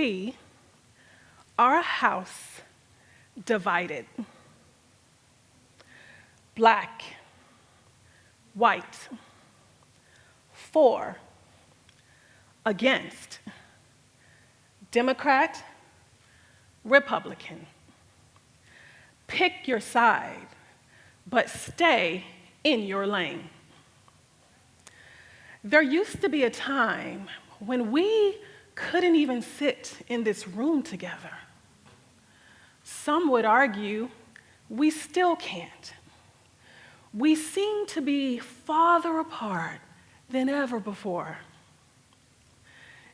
We are a house divided. Black, white, for, against, Democrat, Republican. Pick your side, but stay in your lane. There used to be a time when we couldn't even sit in this room together. Some would argue we still can't. We seem to be farther apart than ever before.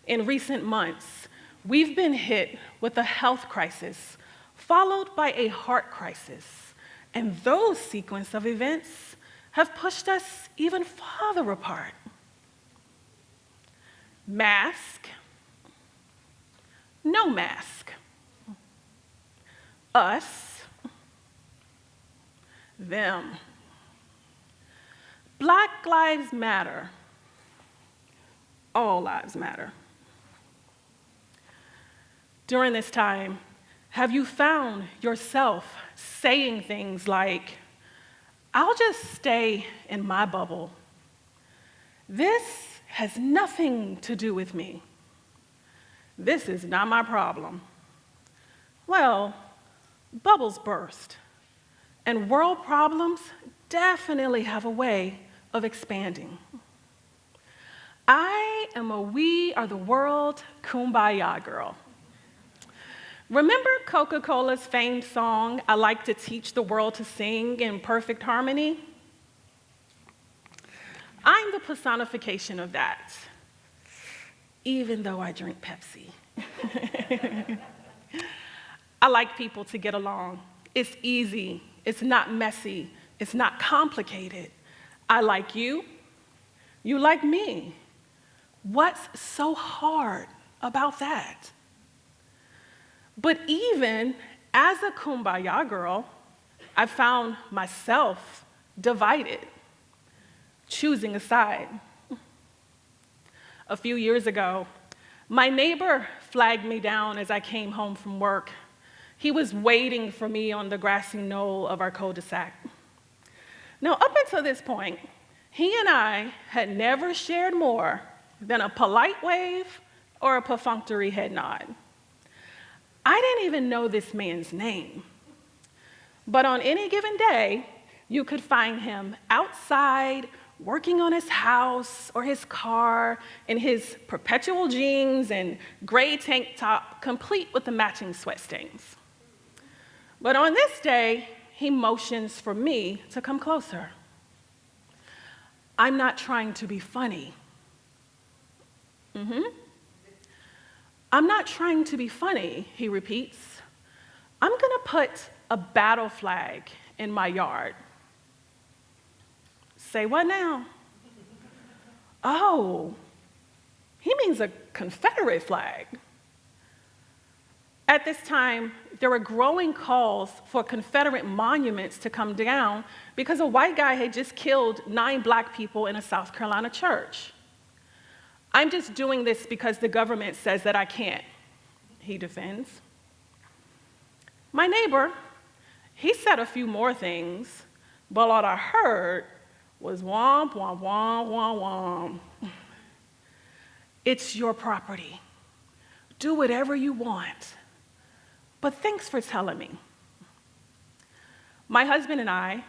In recent months, we've been hit with a health crisis, followed by a heart crisis, and those sequence of events have pushed us even farther apart. Mask, no mask. Us, them. Black lives matter. All lives matter. During this time, have you found yourself saying things like, I'll just stay in my bubble. This has nothing to do with me. This is not my problem. Well, bubbles burst, and world problems definitely have a way of expanding. I am a we are the world kumbaya girl. Remember Coca-Cola's famed song, I like to teach the world to sing in perfect harmony? I'm the personification of that, even though I drink Pepsi. I like people to get along. It's easy, it's not messy, it's not complicated. I like you, you like me. What's so hard about that? But even as a kumbaya girl, I found myself divided, choosing a side. A few years ago, my neighbor flagged me down as I came home from work. He was waiting for me on the grassy knoll of our cul-de-sac. Now, up until this point, he and I had never shared more than a polite wave or a perfunctory head nod. I didn't even know this man's name. But on any given day, you could find him outside working on his house or his car in his perpetual jeans and gray tank top, complete with the matching sweat stains. But on this day, he motions for me to come closer. I'm not trying to be funny. I'm not trying to be funny, he repeats. I'm gonna put a battle flag in my yard. Say what now? Oh, he means a Confederate flag. At this time, there were growing calls for Confederate monuments to come down because a white guy had just killed 9 black people in a South Carolina church. I'm just doing this because the government says that I can't, he defends. My neighbor, he said a few more things, but what I heard was womp, womp, womp, womp, womp. It's your property. Do whatever you want. But thanks for telling me. My husband and I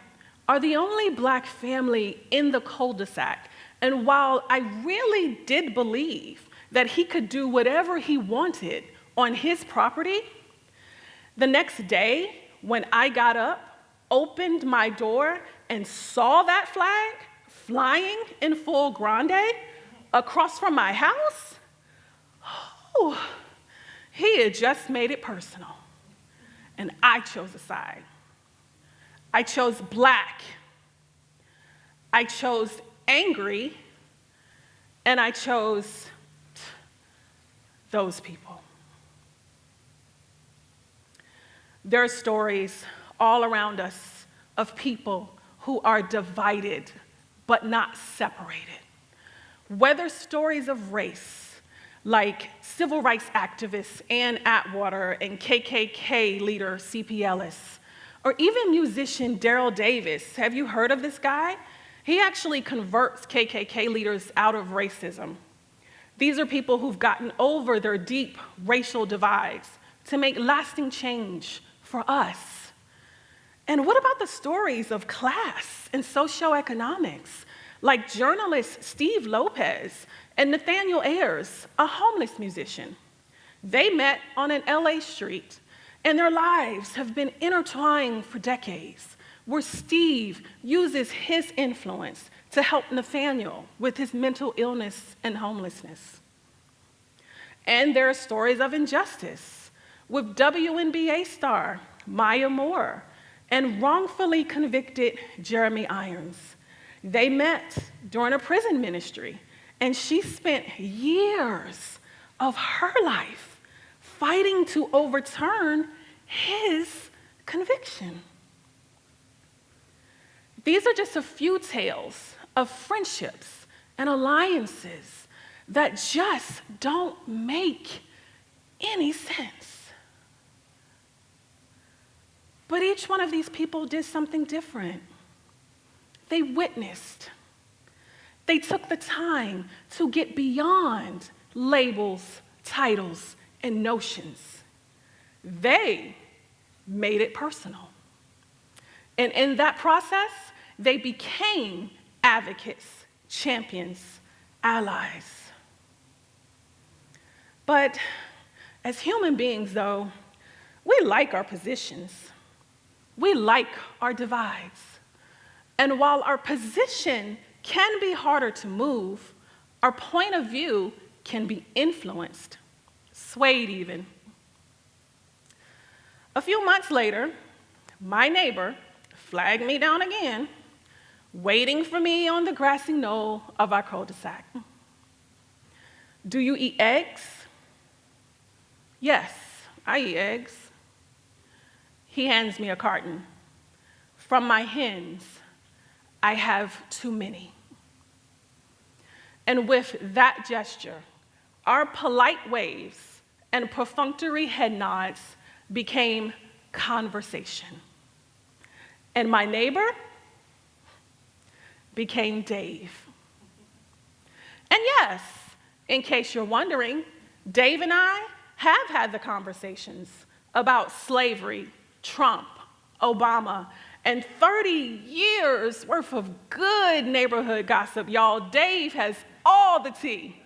are the only black family in the cul-de-sac. And while I really did believe that he could do whatever he wanted on his property, the next day when I got up, opened my door, and saw that flag flying in full grande across from my house, he had just made it personal. And I chose a side. I chose black. I chose angry, and I chose those people. There are stories all around us of people who are divided but not separated. Whether stories of race, like civil rights activist Ann Atwater and KKK leader C.P. Ellis, or even musician Daryl Davis. Have you heard of this guy? He actually converts KKK leaders out of racism. These are people who've gotten over their deep racial divides to make lasting change for us. And what about the stories of class and socioeconomics, like journalist Steve Lopez and Nathaniel Ayers, a homeless musician? They met on an LA street, and their lives have been intertwined for decades, where Steve uses his influence to help Nathaniel with his mental illness and homelessness. And there are stories of injustice with WNBA star Maya Moore and wrongfully convicted Jeremy Irons. They met during a prison ministry, and she spent years of her life fighting to overturn his conviction. These are just a few tales of friendships and alliances that just don't make any sense. But each one of these people did something different. They witnessed. They took the time to get beyond labels, titles, and notions. They made it personal. And in that process, they became advocates, champions, allies. But as human beings, though, we like our positions. We like our divides. And while our position can be harder to move, our point of view can be influenced, swayed even. A few months later, my neighbor flagged me down again, waiting for me on the grassy knoll of our cul-de-sac. Do you eat eggs? Yes, I eat eggs. He hands me a carton. From my hens, I have too many. And with that gesture, our polite waves and perfunctory head nods became conversation. And my neighbor became Dave. And yes, in case you're wondering, Dave and I have had the conversations about slavery, Trump, Obama, and 30 years worth of good neighborhood gossip. Y'all, Dave has all the tea.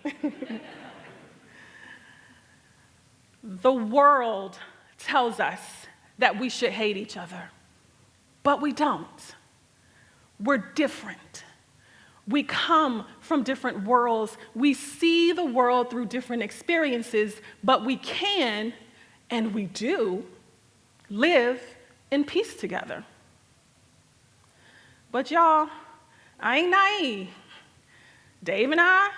The world tells us that we should hate each other, but we don't. We're different. We come from different worlds. We see the world through different experiences, but we can, and we do, live in peace together. But y'all, I ain't naive. Dave and I,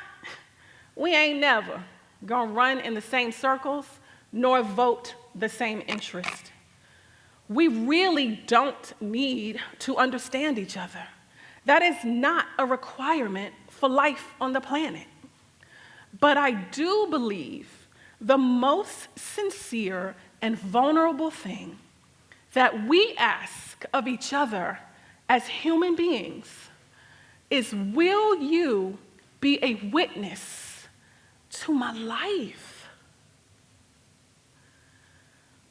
we ain't never gonna run in the same circles nor vote the same interest. We really don't need to understand each other. That is not a requirement for life on the planet. But I do believe the most sincere and vulnerable thing that we ask of each other as human beings is, will you be a witness to my life?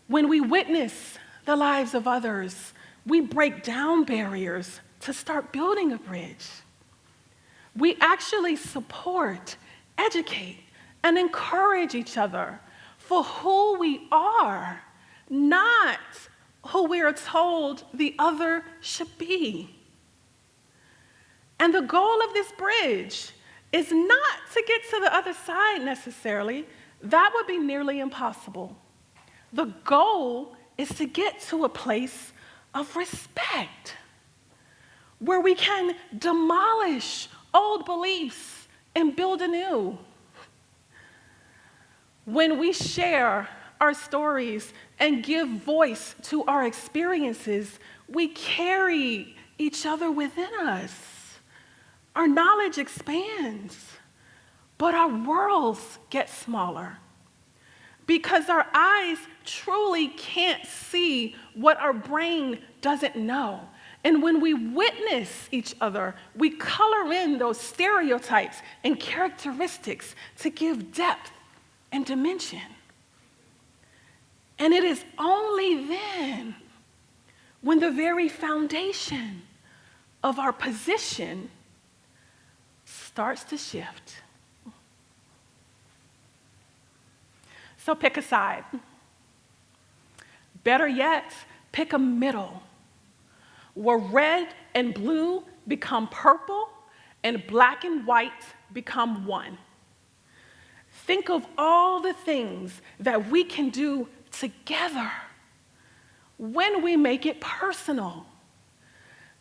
When we witness the lives of others, we break down barriers to start building a bridge. We actually support, educate, and encourage each other for who we are, not who we are told the other should be. And the goal of this bridge is not to get to the other side necessarily. That would be nearly impossible. The goal is to get to a place of respect, where we can demolish old beliefs and build anew. When we share our stories and give voice to our experiences, we carry each other within us. Our knowledge expands. but our worlds get smaller because our eyes truly can't see what our brain doesn't know. And when we witness each other, we color in those stereotypes and characteristics to give depth and dimension. And it is only then when the very foundation of our position starts to shift. So pick a side. Better yet, pick a middle, where red and blue become purple and black and white become one. Think of all the things that we can do together when we make it personal.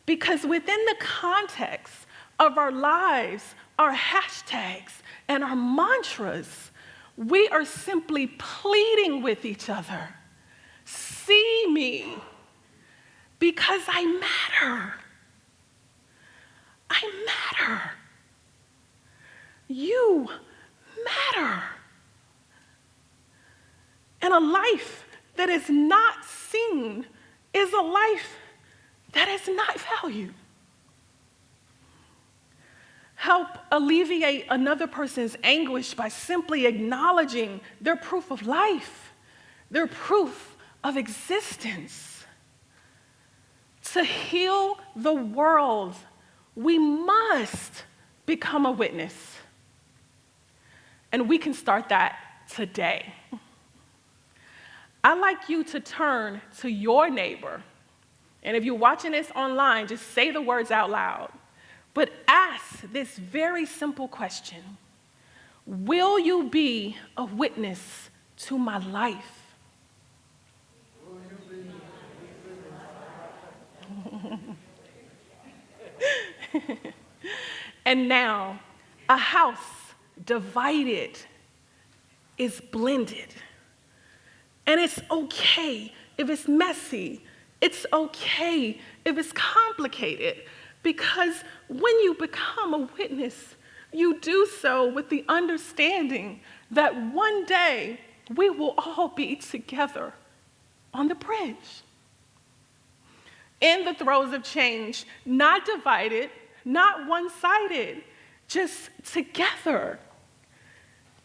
Because within the context of our lives, our hashtags, and our mantras, we are simply pleading with each other. See me, because I matter. I matter. You matter. And a life that is not seen is a life that is not valued. Help alleviate another person's anguish by simply acknowledging their proof of life, their proof of existence. To heal the world, we must become a witness. And we can start that today. I'd like you to turn to your neighbor. And if you're watching this online, just say the words out loud. But ask this very simple question: will you be a witness to my life? And now, a house divided is blended. And it's okay if it's messy. It's okay if it's complicated. Because when you become a witness, you do so with the understanding that one day we will all be together on the bridge. In the throes of change, not divided, not one-sided, just together,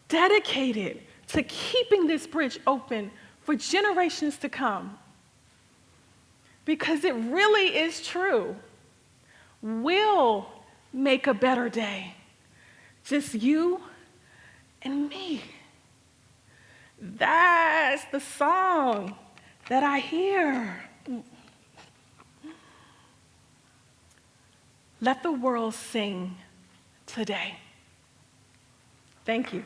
dedicated to keeping this bridge open for generations to come. Because it really is true. We'll make a better day. Just you and me. That's the song that I hear. Let the world sing today. Thank you.